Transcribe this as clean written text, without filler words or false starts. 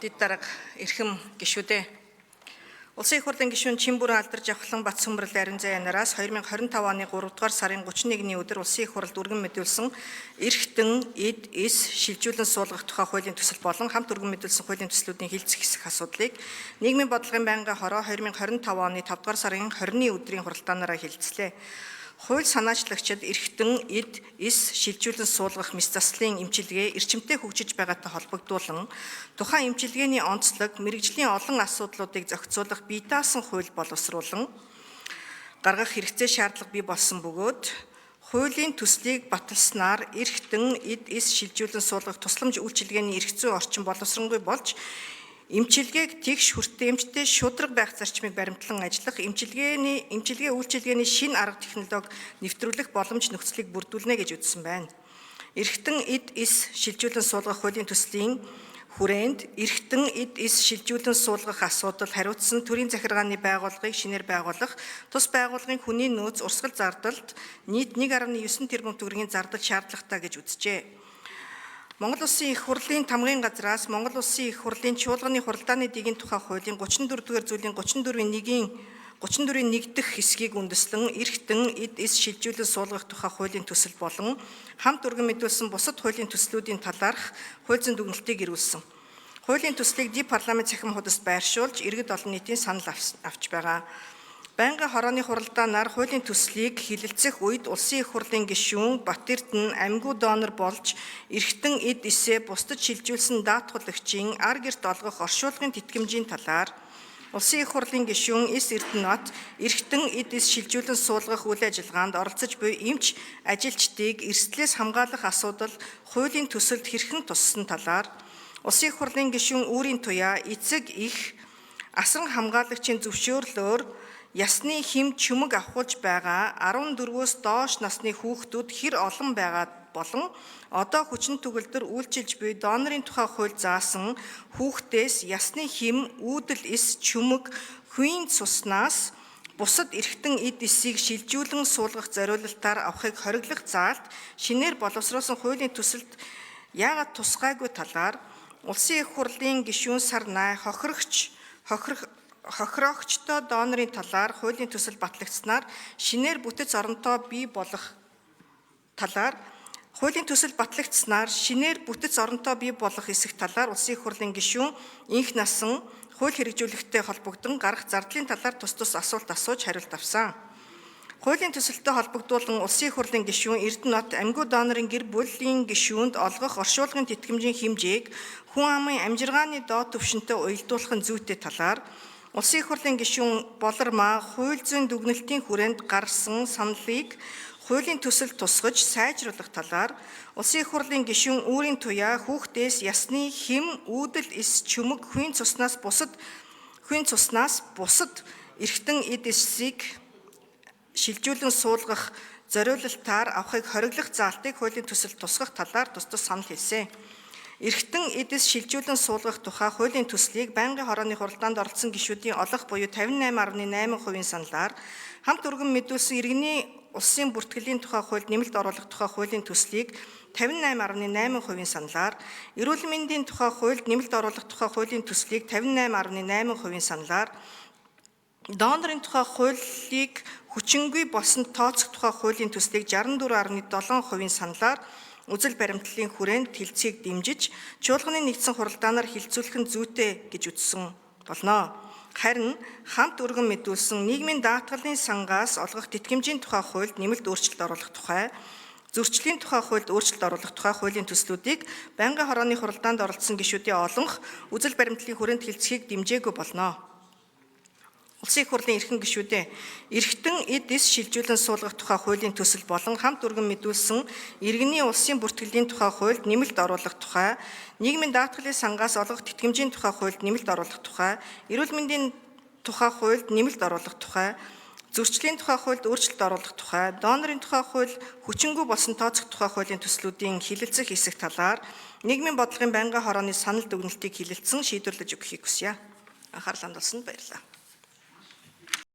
Дид дарга эрхэм гишүүдээ. Улсын их хурлын гишүүн Чимбүрэн алдарж авахлан Бат Сүмбэрэл Аринзай янараас 2025 оны 3 дугаар сарын 31-ний өдөр улсын их хуралд өргөн мэдүүлсэн эрхтэн, эд, эс шилжүүлэн суулгах тухай хуулийн төсөл болон хамт өргөн мэдүүлсэн хуулийн төслүүдийн хилцэх хэсэг асуудлыг нийгмийн бодлогын байнгын хороо 2025 оны 5 дугаар сарын 20-ны өдрийн хуралдаанаараа хилцлээ. Хууль санаачлагчид эрхтэн, эд, эс шилжүүлэн суулгах мэс заслын эмчилгээ эрчимтэй хөгжиж байгаатай холбогдуулан тухайн эмчилгээний онцлог, мэрэгжлийн олон асуудлуудыг зохицуулах бие даасан хууль боловсруулан гаргах хэрэгцээ шаардлага бий болсон бөгөөд хуулийн төслийг баталснаар эрхтэн, эд, эс шилжүүлэн суулгах тусламж үйлчилгээний эрх зүйн орчин боловсронгүй болж эмчилгээг тэгш хүртээмжтэй шударга байх зарчмыг баримтлан ажиллах, эмчилгээ үйлчилгээний шинэ арга технологи нэвтрүүлэх боломж нөхцөлийг бүрдүүлнэ гэж үзсэн байна. Эрхтэн, эд, эс шилжүүлэн суулгах хуулийн төслийн хүрээнд эрхтэн, эд, эс шилжүүлэн суулгах асуудал хариуцсан төрийн захиргааны байгууллагыг шинээр байгуулах, тус байгууллагын хүний нөөц урсгал зардалд нийт 1.9 тэрбум төгрөгийн зардал шаардлагатай гэж үзжээ. Монгол Улсын их хурлын тамгын газраас Монгол Улсын их хурлын чуулганы хуралдааны дэгийн тухай хуулийн 34-р зүйлийн 34-ийн 1 дэх хэсгийг үндэслэн эрхтэн, эд, эс шилжүүлэн суулгах тухай хуулийн төсөл болон хамт өргөн мэдүүлсэн бусад хуулийн төслүүдийн талаарх хууль зүйн дүгнэлтийг ирүүлсэн. Хуулийн төслийг ди парламент цахим хуудасд байршуулж иргэд олон нийтийн санал авч байгаа. Байнгын хорооны хуралдаанаар хуулийн төслийг хилэлцэх үед улсын их хурлын гишүүн Бат Эрдэнэ амьгүй донор болж эрхтэн, эд, эсээ бусдад шилжүүлсэн даатгуулагчийн ар гэрт олгох оршуулгын тэтгэмжийн талаар улсын их хурлын гишүүн С. Эрдэнэт эрхтэн, эд, эс шилжүүлэн суулгах үйл ажиллагаанд оролцож буй эмч ажилчдыг эрсдлээс хамгаалах асуудал хуулийн төсөлд хэрхэн туссан талаар улсын их хурлын гишүүн Үүрийн Туяа эцэг их асран хамгаалагчийн зөвшөөрлөөр ясны хэм чүмэг авахулж байгаа 14-өөс доош насны хүүхдүүд хэр олон байгаа болон одоо хүчин төгөлдөр үйлчилж буй донорын тухай хууль заасан хүүхдээс ясны хэм, үүдэл эс чүмэг хүйн цуснаас бусад эрхтэн, эд, эсийг шилжүүлэн суулгах зориулалтаар авахыг хориглох заалт шинээр боловсруулсан хуулийн төсөлд яагаад тусгайгүй талаар улсын их хурлын гишүүн Сарнай хохирогчтой донорын талаар хуулийн төсөл батлагдсанаар шинээр бүтэц оронтой бий болох эсэх талаар улсын их хурлын гишүүн инх насан хууль хэрэгжүүлэхтэй холбогдсон гарах зардлын талаар тус асуулт асууж хариулт авсан. Хуулийн төсөлтөд холбогдуулан улсын их хурлын гишүүн Эрдэнэт амьгүй донорын гэр бүлийн гишүүнд олгох оршуулгын тэтгэмжийн хэмжээг хүн амын амжиргааны доод түвшинтэй уялдуулахын зүйтэй талаар улсын их хурлын гишүүн Болормаа хууль зүйн дүгнэлтийн хүрээнд гарсан саналыг хуулийн төсөлд тусгаж сайжруулах талаар улсын их хурлын гишүүн Үүрийн Туяа хүүхдээс ясны хэм, үүдэл эс чүмэг хүйн цуснаас бусад эрхтэн, эд, эсийг шилжүүлэн суулгах зориулалтаар авахыг хориглох заалтыг хуулийн төсөлд тусгах талаар тус санал хэлсэн. Эрхтэн, эд, эс шилжүүлэн суулгах тухай хуулийн төслийг байнгын хорооны хуралдаанд оролцсон гишүүдийн олох буюу 58.8% саналаар хамт өргөн мэдүүлсэн иргэний улсын бүртгэлийн тухай хуульд нэмэлт оруулах тухай хуулийн төслийг 58.8% саналаар, эрүүл мэндийн тухай хуульд нэмэлт оруулах тухай хуулийн төслийг 58.8% саналаар, донорын тухай хуулийг хүчингүй болсон тооцох тухай хуулийн төслийг 64.7% саналаар үзэл баримтлалын хүрээнд хилцээг дэмжиж, чуулганы нэгдсэн хуралдаанаар хилцүүлэх нь зүйтэй гэж үзсэн болно. Харин хамт өргөн мэдүүлсэн нийгмийн даатгалын сангаас олгох тэтгэмжийн тухай хуульд нэмэлт өөрчлөлт оруулах тухай, зөрчлийн тухай хуульд өөрчлөлт оруулах тухай хуулийн төслүүдийг байнгын хорооны хуралдаанд оролцсон гишүүдийн олонх үзэл баримтлалын хүрээнд хилцэхийг дэмжээгүй болно. Улсын их хурлын эрхэм гишүүдээ эрхтэн, эд, эс шилжүүлэн суулгах тухай хуулийн төсөл болон хамт өргөн мэдүүлсэн иргэний улсын бүртгэлийн тухай хуульд нэмэлт оруулах тухай, нийгмийн даатгалын сангаас олгох тэтгэмжийн тухай хуульд нэмэлт оруулах тухай, эрүүл мэндийн тухай хуульд нэмэлт оруулах тухай, зөрчлийн тухай хуульд өөрчлөлт оруулах тухай, донорын тухай хууль хүчингүй болсон тооцох тухай хуулийн төслүүдийн хилэлцэх хэсэг талаар нийгмийн бодлогын байнгын хорооны санал дүгнэлтийг хилэлцэн шийдвэрлэж өгөхийг хүсье. Анхаарал хандуулсанд баярлалаа.